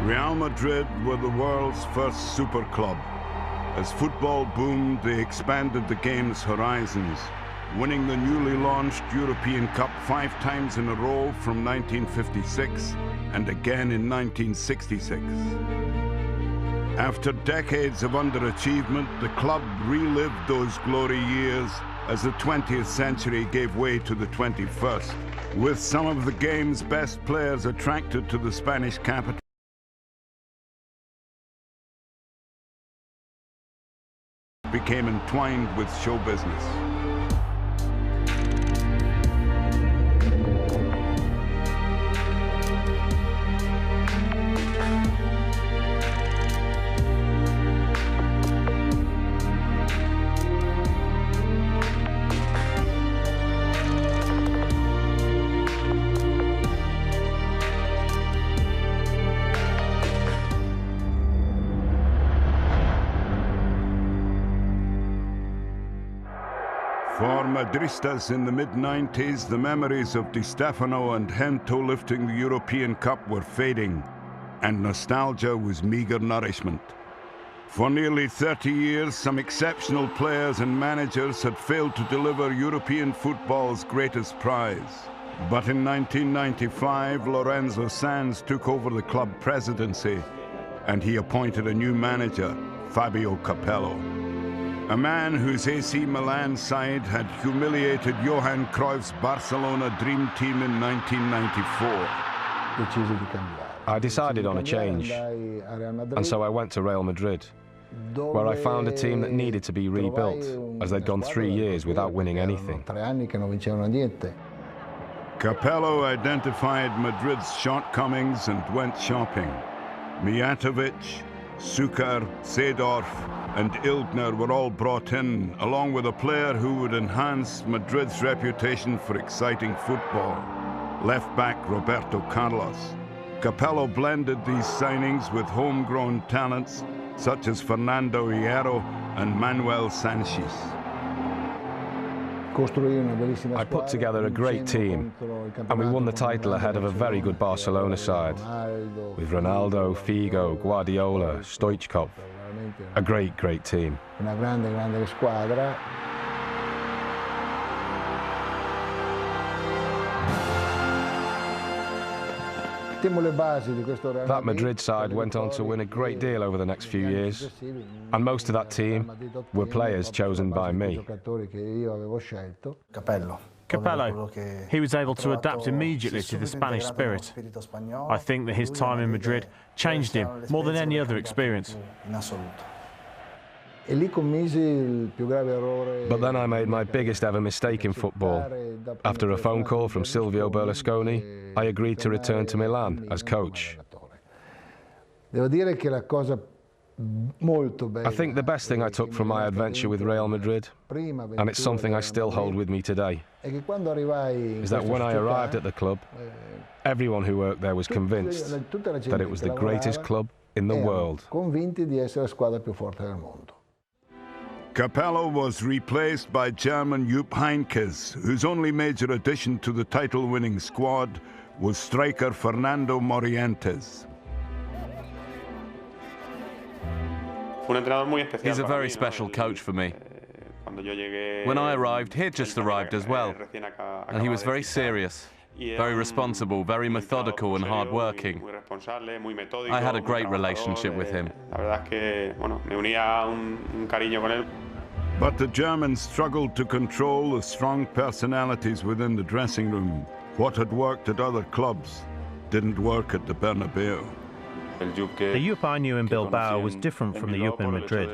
Real Madrid were the world's first super club. As football boomed, they expanded the game's horizons, winning the newly launched European Cup 5 times in a row from 1956 and again in 1966. After decades of underachievement, the club relived those glory years as the 20th century gave way to the 21st, with some of the game's best players attracted to the Spanish capital. Became entwined with show business. For Madristas in the mid-90s, the memories of Di Stefano and Gento lifting the European Cup were fading, and nostalgia was meager nourishment. For nearly 30 years, some exceptional players and managers had failed to deliver European football's greatest prize. But in 1995, Lorenzo Sanz took over the club presidency, and he appointed a new manager, Fabio Capello. A man whose AC Milan side had humiliated Johan Cruyff's Barcelona dream team in 1994. I decided on a change, and so I went to Real Madrid, where I found a team that needed to be rebuilt, as they'd gone 3 years without winning anything. Capello identified Madrid's shortcomings and went shopping. Mijatovic, Sukar, Seedorf, and Ilgner were all brought in, along with a player who would enhance Madrid's reputation for exciting football, left-back Roberto Carlos. Capello blended these signings with homegrown talents such as Fernando Hierro and Manuel Sanchez. I put together a great team, and we won the title ahead of a very good Barcelona side, with Ronaldo, Figo, Guardiola, Stoichkov. A great, great team. That Madrid side went on to win a great deal over the next few years, and most of that team were players chosen by me. Capello, he was able to adapt immediately to the Spanish spirit. I think that his time in Madrid changed him more than any other experience. But then I made my biggest ever mistake in football. After a phone call from Silvio Berlusconi, I agreed to return to Milan as coach. I think the best thing I took from my adventure with Real Madrid, and it's something I still hold with me today, is that when I arrived at the club, everyone who worked there was convinced that it was the greatest club in the world. Capello was replaced by German Jupp Heynckes, whose only major addition to the title-winning squad was striker Fernando Morientes. He's a very special coach for me. When I arrived, he had just arrived as well, and he was very serious, very responsible, very methodical and hard-working. I had a great relationship with him. But the Germans struggled to control the strong personalities within the dressing room. What had worked at other clubs didn't work at the Bernabeu. The Jupp I knew in Bilbao was different from the Jupp in Madrid,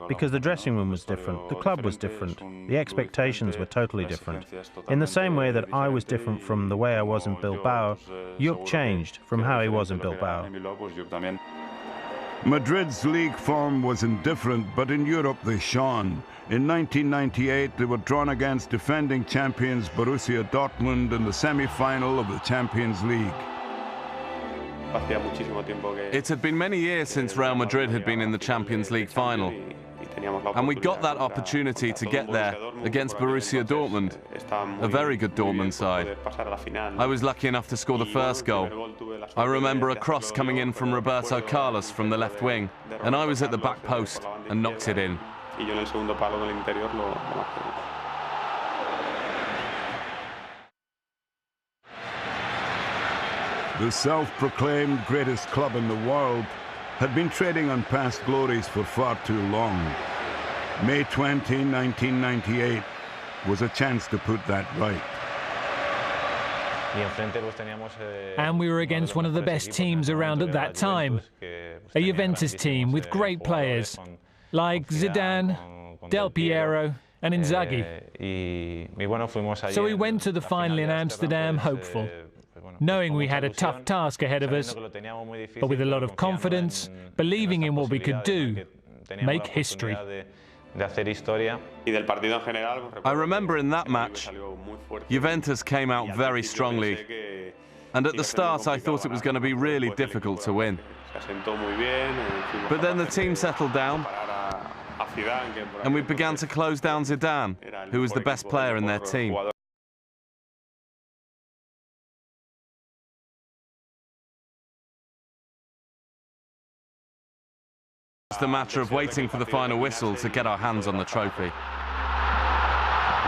because the dressing room was different, the club was different, the expectations were totally different. In the same way that I was different from the way I was in Bilbao, Jupp changed from how he was in Bilbao. Madrid's league form was indifferent, but in Europe they shone. In 1998, they were drawn against defending champions Borussia Dortmund in the semi-final of the Champions League. It had been many years since Real Madrid had been in the Champions League final. And we got that opportunity to get there against Borussia Dortmund, a very good Dortmund side. I was lucky enough to score the first goal. I remember a cross coming in from Roberto Carlos from the left wing, and I was at the back post and knocked it in. The self-proclaimed greatest club in the world had been trading on past glories for far too long. May 20, 1998 was a chance to put that right. And we were against one of the best teams around at that time, a Juventus team with great players like Zidane, Del Piero and Inzaghi. So we went to the final in Amsterdam hopeful, knowing we had a tough task ahead of us, but with a lot of confidence, believing in what we could do, make history. I remember in that match, Juventus came out very strongly, and at the start I thought it was going to be really difficult to win. But then the team settled down, and we began to close down Zidane, who was the best player in their team. It's the matter of waiting for the final whistle to get our hands on the trophy.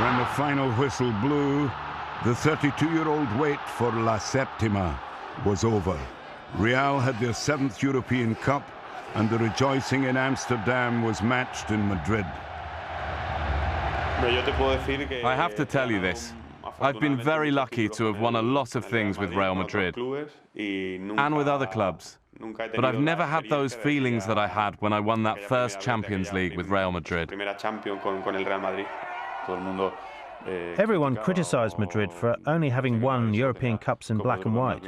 When the final whistle blew, the 32-year-old wait for La Septima was over. Real had their 7th European Cup, and the rejoicing in Amsterdam was matched in Madrid. I have to tell you this. I've been very lucky to have won a lot of things with Real Madrid and with other clubs. But I've never had those feelings that I had when I won that first Champions League with Real Madrid. Everyone criticised Madrid for only having won European Cups in black and white.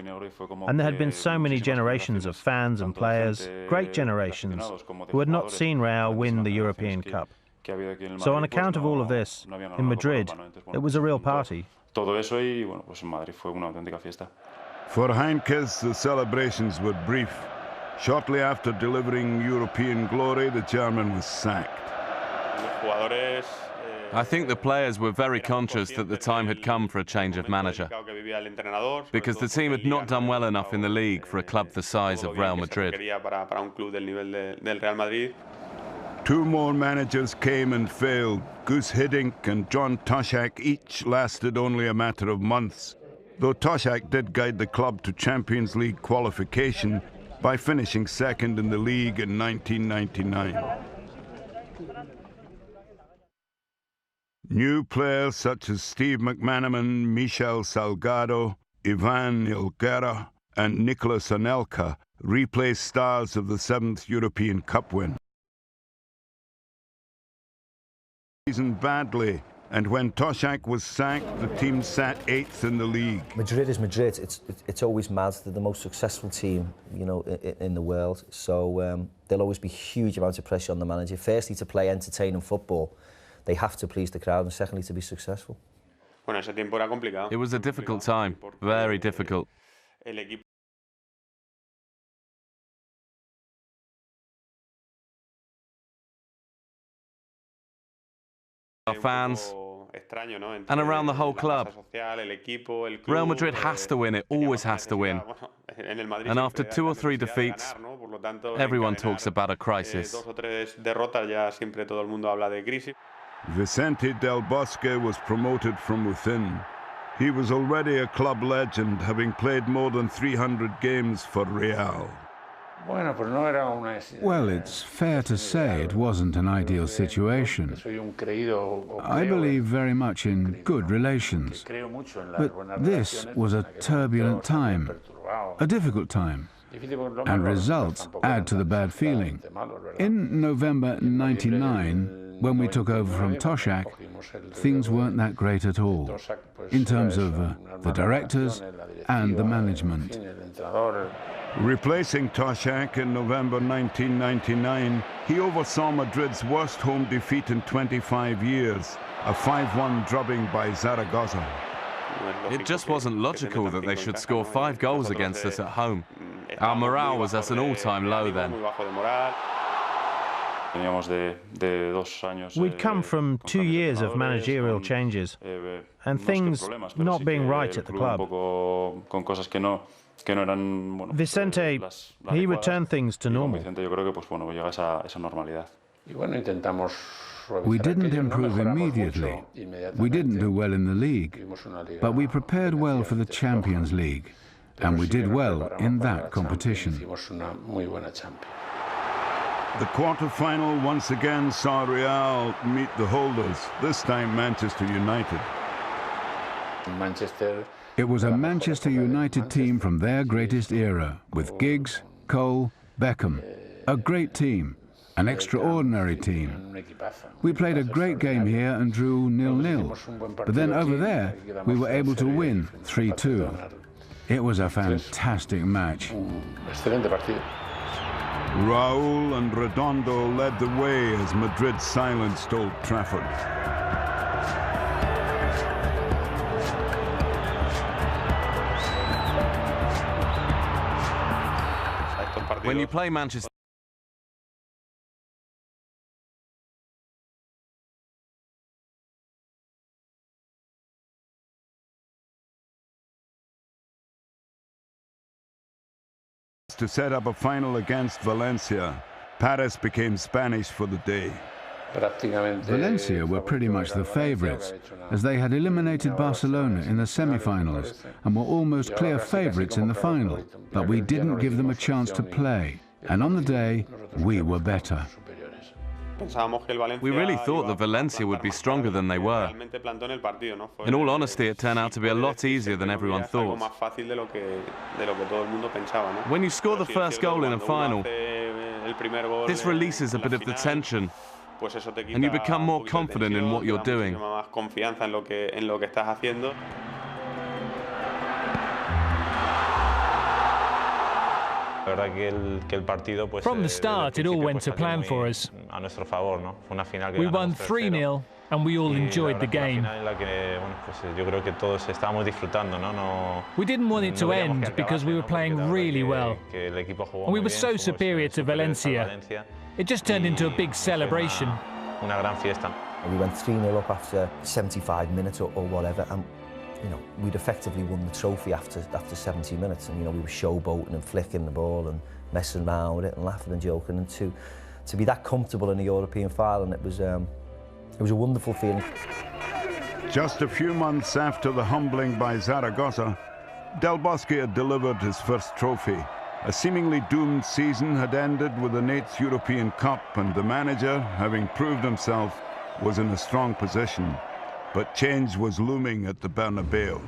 And there had been so many generations of fans and players, great generations, who had not seen Real win the European Cup. So on account of all of this, in Madrid, it was a real party. For Heinkes, the celebrations were brief. Shortly after delivering European glory, the German was sacked. I think the players were very conscious that the time had come for a change of manager, because the team had not done well enough in the league for a club the size of Real Madrid. 2 more managers came and failed. Gus Hiddink and John Toshak each lasted only a matter of months, though Toshak did guide the club to Champions League qualification by finishing 2nd in the league in 1999. New players such as Steve McManaman, Michel Salgado, Ivan Ilguera and Nicolas Anelka replaced stars of the 7th European Cup win. Season badly, and when Toshak was sacked, the team sat 8th in the league. Madrid is Madrid. It's always mad. They're the most successful team, you know, in the world. So there'll always be huge amounts of pressure on the manager. Firstly, to play entertaining football. They have to please the crowd, and secondly, to be successful. It was a difficult time, very difficult. Our fans, and around the whole club. Real Madrid has to win, it always has to win. And after 2 or 3 defeats, everyone talks about a crisis. Vicente Del Bosque was promoted from within. He was already a club legend, having played more than 300 games for Real. Well, it's fair to say it wasn't an ideal situation. I believe very much in good relations. But this was a turbulent time, a difficult time. And results add to the bad feeling. In November '99, when we took over from Toshak, things weren't that great at all, in terms of the directors and the management. Replacing Toshak in November 1999, he oversaw Madrid's worst home defeat in 25 years, a 5-1 drubbing by Zaragoza. It just wasn't logical that they should score 5 goals against us at home. Our morale was at an all-time low then. We'd come from 2 years of managerial changes and things not being right at the club. Vicente, he returned things to normal. We didn't improve immediately. We didn't do well in the league, but we prepared well for the Champions League, and we did well in that competition. The quarter-final once again saw Real meet the holders, this time Manchester United. It was a Manchester United team from their greatest era, with Giggs, Cole, Beckham. A great team, an extraordinary team. We played a great game here and drew 0-0, but then over there we were able to win 3-2. It was a fantastic match. Raúl and Redondo led the way as Madrid silenced Old Trafford. When you play Manchester to set up a final against Valencia, Paris became Spanish for the day. Valencia were pretty much the favourites, as they had eliminated Barcelona in the semi-finals and were almost clear favourites in the final, but we didn't give them a chance to play, and on the day, we were better. We really thought that Valencia would be stronger than they were. In all honesty, it turned out to be a lot easier than everyone thought. When you score the first goal in a final, this releases a bit of the tension, and you become more confident in what you're doing. From the start, it all went to plan for us. We won 3-0, and we all enjoyed the game. We didn't want it to end because we were playing really well. And we were so superior to Valencia. It just turned into a big celebration. We went 3-0 up after 75 minutes or whatever, and we'd effectively won the trophy after 70 minutes, and we were showboating and flicking the ball and messing around with it and laughing and joking, and to be that comfortable in a European final, it was a wonderful feeling. Just a few months after the humbling by Zaragoza, Del Bosque had delivered his first trophy. A seemingly doomed season had ended with an 8th European Cup, and the manager, having proved himself, was in a strong position. But change was looming at the Bernabeu.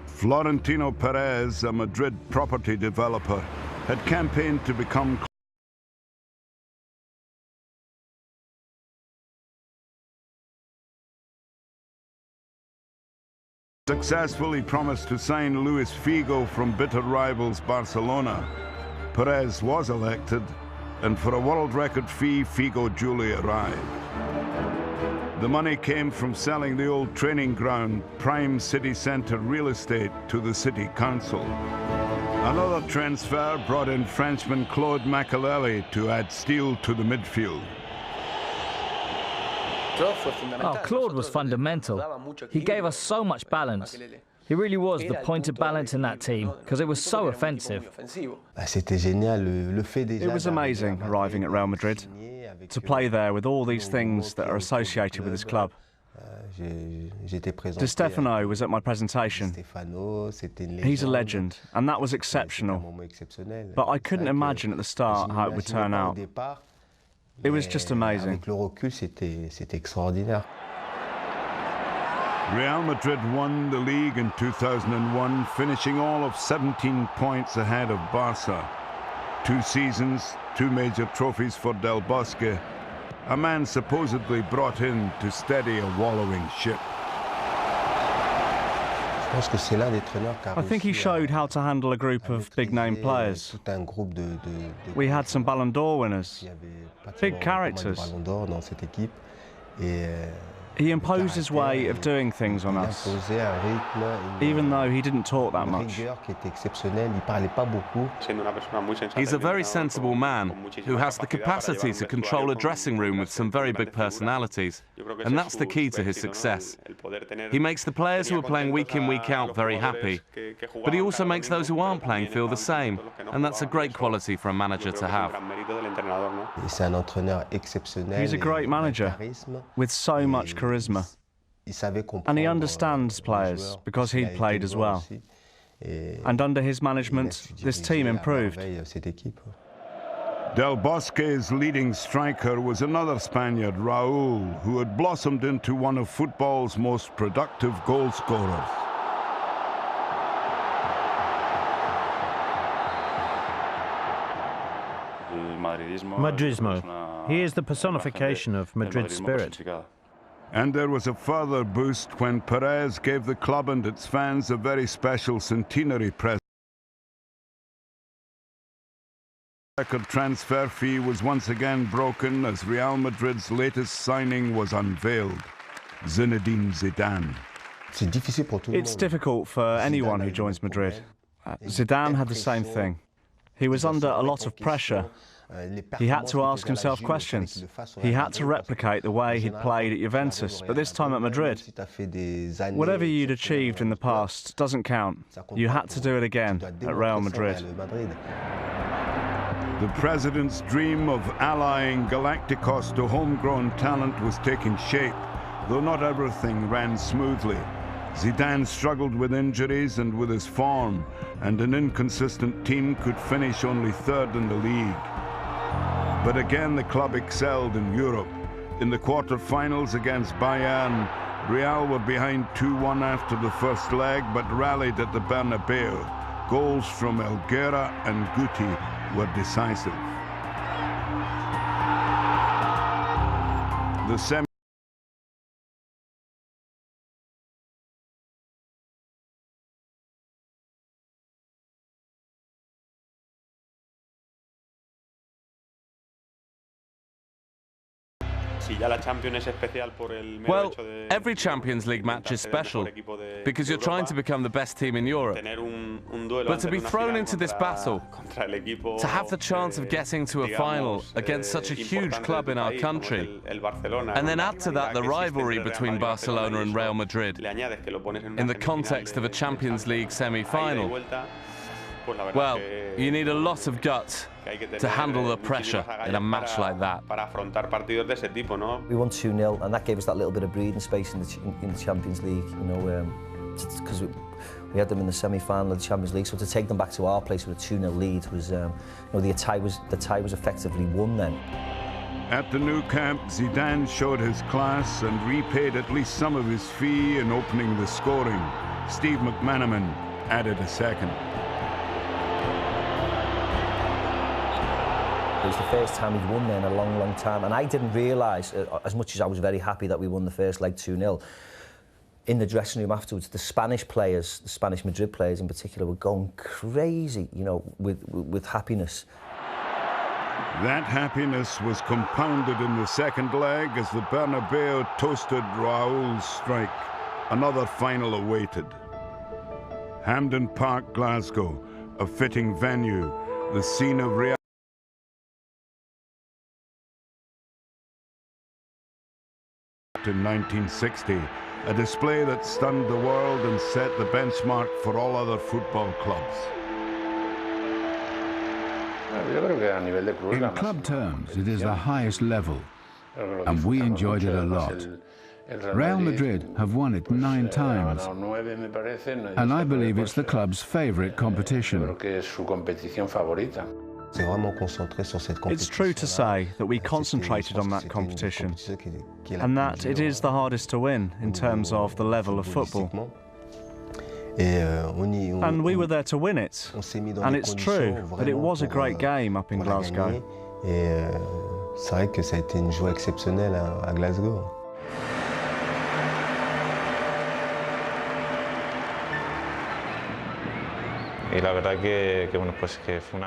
Florentino Perez, a Madrid property developer, had campaigned to become successfully promised to sign Luis Figo from bitter rivals Barcelona. Perez was elected, and for a world record fee, Figo duly arrived. The money came from selling the old training ground, prime city centre real estate, to the city council. Another transfer brought in Frenchman Claude Makelele to add steel to the midfield. Claude was fundamental. He gave us so much balance. He really was the point of balance in that team, because it was so offensive. It was amazing arriving at Real Madrid, to play there with all these things that are associated with his club. Di Stefano was at my presentation. He's a legend, and that was exceptional. But I couldn't imagine at the start how it would turn out. It was just amazing. Real Madrid won the league in 2001, finishing all of 17 points ahead of Barca. 2 seasons, 2 major trophies for Del Bosque, a man supposedly brought in to steady a wallowing ship. I think he showed how to handle a group of big-name players. We had some Ballon d'Or winners, big characters. He imposed his way of doing things on us, even though he didn't talk that much. He's a very sensible man who has the capacity to control a dressing room with some very big personalities, and that's the key to his success. He makes the players who are playing week in, week out very happy, but he also makes those who aren't playing feel the same, and that's a great quality for a manager to have. He's a great manager with so much charisma, and he understands players because he'd played as well. And under his management, this team improved. Del Bosque's leading striker was another Spaniard, Raúl, who had blossomed into one of football's most productive goal scorers. Madridismo. He is the personification of Madrid's spirit. And there was a further boost when Perez gave the club and its fans a very special centenary present. The record transfer fee was once again broken as Real Madrid's latest signing was unveiled, Zinedine Zidane. It's difficult for anyone who joins Madrid. Zidane had the same thing. He was under a lot of pressure. He had to ask himself questions. He had to replicate the way he'd played at Juventus, but this time at Madrid. Whatever you'd achieved in the past doesn't count. You had to do it again at Real Madrid. The president's dream of allying Galacticos to homegrown talent was taking shape, though not everything ran smoothly. Zidane struggled with injuries and with his form, and an inconsistent team could finish only third in the league. But again, the club excelled in Europe. In the quarter-finals against Bayern, Real were behind 2-1 after the first leg, but rallied at the Bernabeu. Goals from Elguera and Guti were decisive. The semi Well, every Champions League match is special because you're trying to become the best team in Europe. But to be thrown into this battle, to have the chance of getting to a final against such a huge club in our country, and then add to that the rivalry between Barcelona and Real Madrid in the context of a Champions League semi-final, well, you need a lot of guts to handle the pressure in a match like that. We won 2-0, and that gave us that little bit of breathing space in the Champions League, you know, because we had them in the semi-final of the Champions League, so to take them back to our place with a 2-0 lead was, you know, the tie was effectively won then. At the new camp, Zidane showed his class and repaid at least some of his fee in opening the scoring. Steve McManaman added a second. It was the first time we'd won there in a long, long time, and I didn't realise, as much as I was very happy that we won the first leg 2-0, in the dressing room afterwards, the Spanish players, the Spanish Madrid players in particular, were going crazy, you know, with happiness. That happiness was compounded in the second leg as the Bernabeu toasted Raúl's strike. Another final awaited. Hampden Park, Glasgow, a fitting venue, the scene of Real in 1960, a display that stunned the world and set the benchmark for all other football clubs. In club terms, it is the highest level, and we enjoyed it a lot. Real Madrid have won it 9 times, and I believe it's the club's favourite competition. It's true to say that we concentrated on that competition, and that it is the hardest to win in terms of the level of football. And we were there to win it, and it's true that it was a great game up in Glasgow. C'est vrai que ça a été une joie exceptionnelle à Glasgow.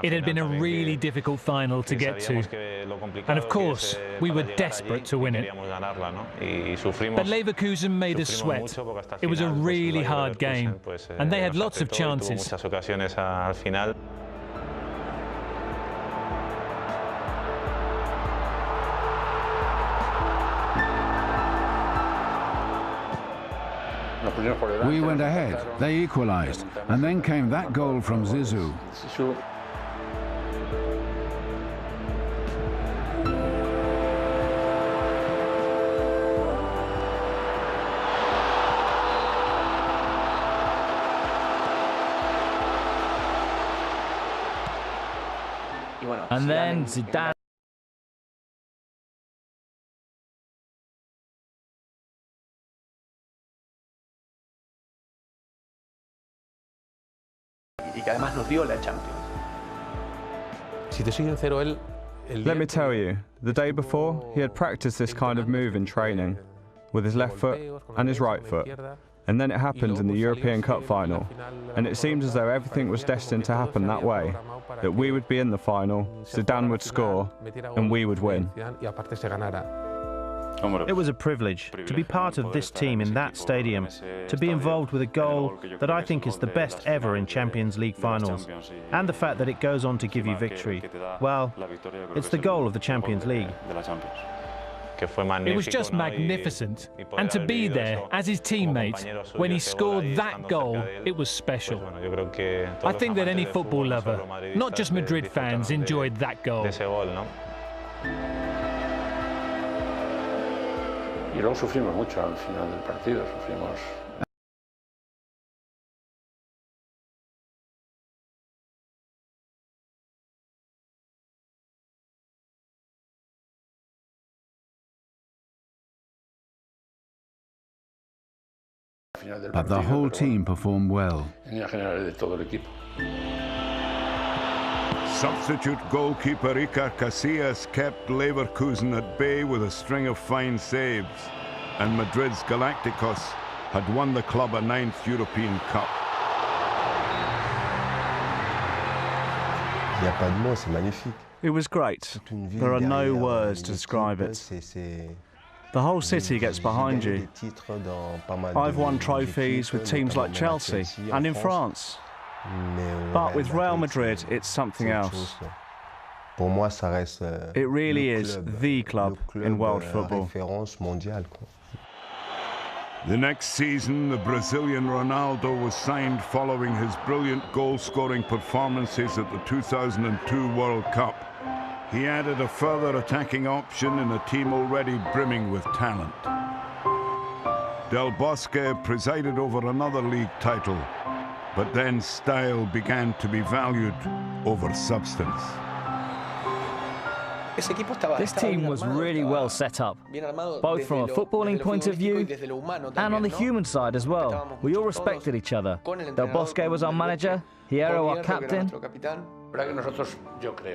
It had been a really difficult final to get to, and of course, we were desperate to win it. But Leverkusen made us sweat. It was a really hard game, and they had lots of chances. We went ahead, they equalised, and then came that goal from Zizou. And then Zidane. Let me tell you, the day before, he had practiced this kind of move in training, with his left foot and his right foot. And then it happened in the European Cup final, and it seemed as though everything was destined to happen that way, that we would be in the final, Zidane would score, and we would win. It was a privilege to be part of this team in that stadium, to be involved with a goal that I think is the best ever in Champions League finals, and the fact that it goes on to give you victory. Well, it's the goal of the Champions League. It was just magnificent, and to be there as his teammate when he scored that goal, it was special. I think that any football lover, not just Madrid fans, enjoyed that goal. Y luego sufrimos mucho al final del partido, sufrimos. But the whole team performed well. En líneas generales de todo el equipo. Substitute goalkeeper Iker Casillas kept Leverkusen at bay with a string of fine saves, and Madrid's Galacticos had won the club a 9th European Cup. It was great. There are no words to describe it. The whole city gets behind you. I've won trophies with teams like Chelsea and in France. But with Real Madrid, it's something else. It really is the club in world football. The next season, the Brazilian Ronaldo was signed following his brilliant goal-scoring performances at the 2002 World Cup. He added a further attacking option in a team already brimming with talent. Del Bosque presided over another league title, but then style began to be valued over substance. This team was really well set up, both from a footballing point of view and on the human side as well. We all respected each other. Del Bosque was our manager, Hierro our captain.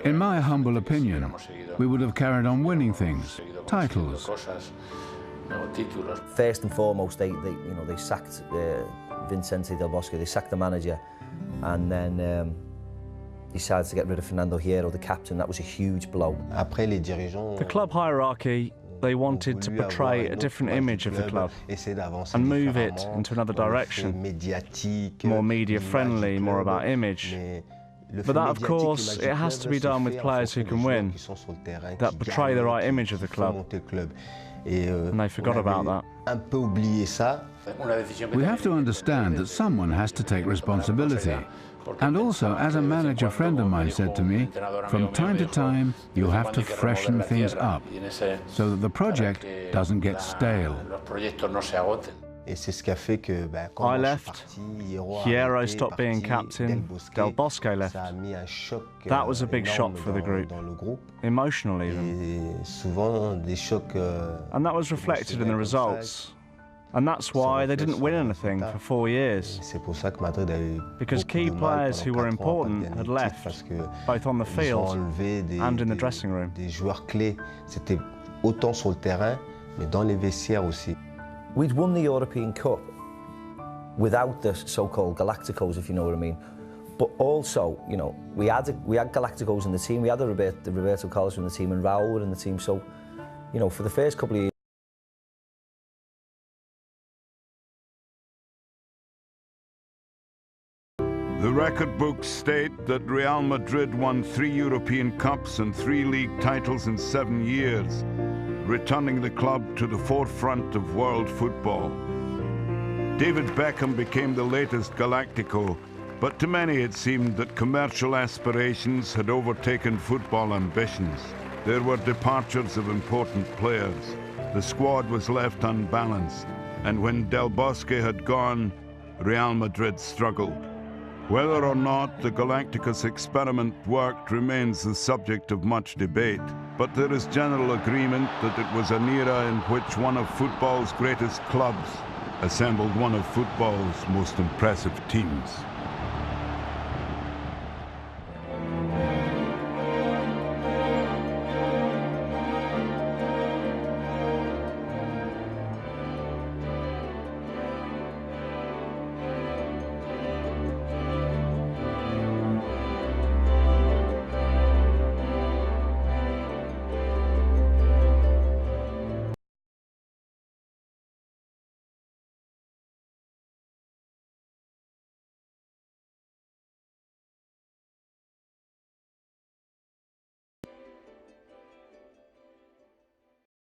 In my humble opinion, we would have carried on winning things, titles. First and foremost, they sacked Vicente Del Bosque, they sacked the manager, and then decided to get rid of Fernando Hierro, the captain. That was a huge blow. The club hierarchy, they wanted to portray a different image of the club and move it into another direction, more media-friendly, more about image. But that, of course, it has to be done with players who can win, that portray the right image of the club. And they forgot about that. We have to understand that someone has to take responsibility. And also, as a manager friend of mine said to me, from time to time, you have to freshen things up so that the project doesn't get stale. I left, Hierro stopped being captain, Del Bosque left. That was a big shock for the group, emotional even. And that was reflected in the results. And that's why they didn't win anything for 4 years. Because key players who were important had left, both on the field and in the dressing room. We'd won the European Cup without the so-called Galacticos, if you know what I mean. But also, you know, we had Galacticos in the team, we had the Roberto Carlos in the team, and Raul were in the team. So, you know, for the first couple of years, the record books state that Real Madrid won 3 European Cups and 3 league titles in 7 years, returning the club to the forefront of world football. David Beckham became the latest Galactico, but to many it seemed that commercial aspirations had overtaken football ambitions. There were departures of important players. The squad was left unbalanced, and when Del Bosque had gone, Real Madrid struggled. Whether or not the Galacticos experiment worked remains the subject of much debate, but there is general agreement that it was an era in which one of football's greatest clubs assembled one of football's most impressive teams.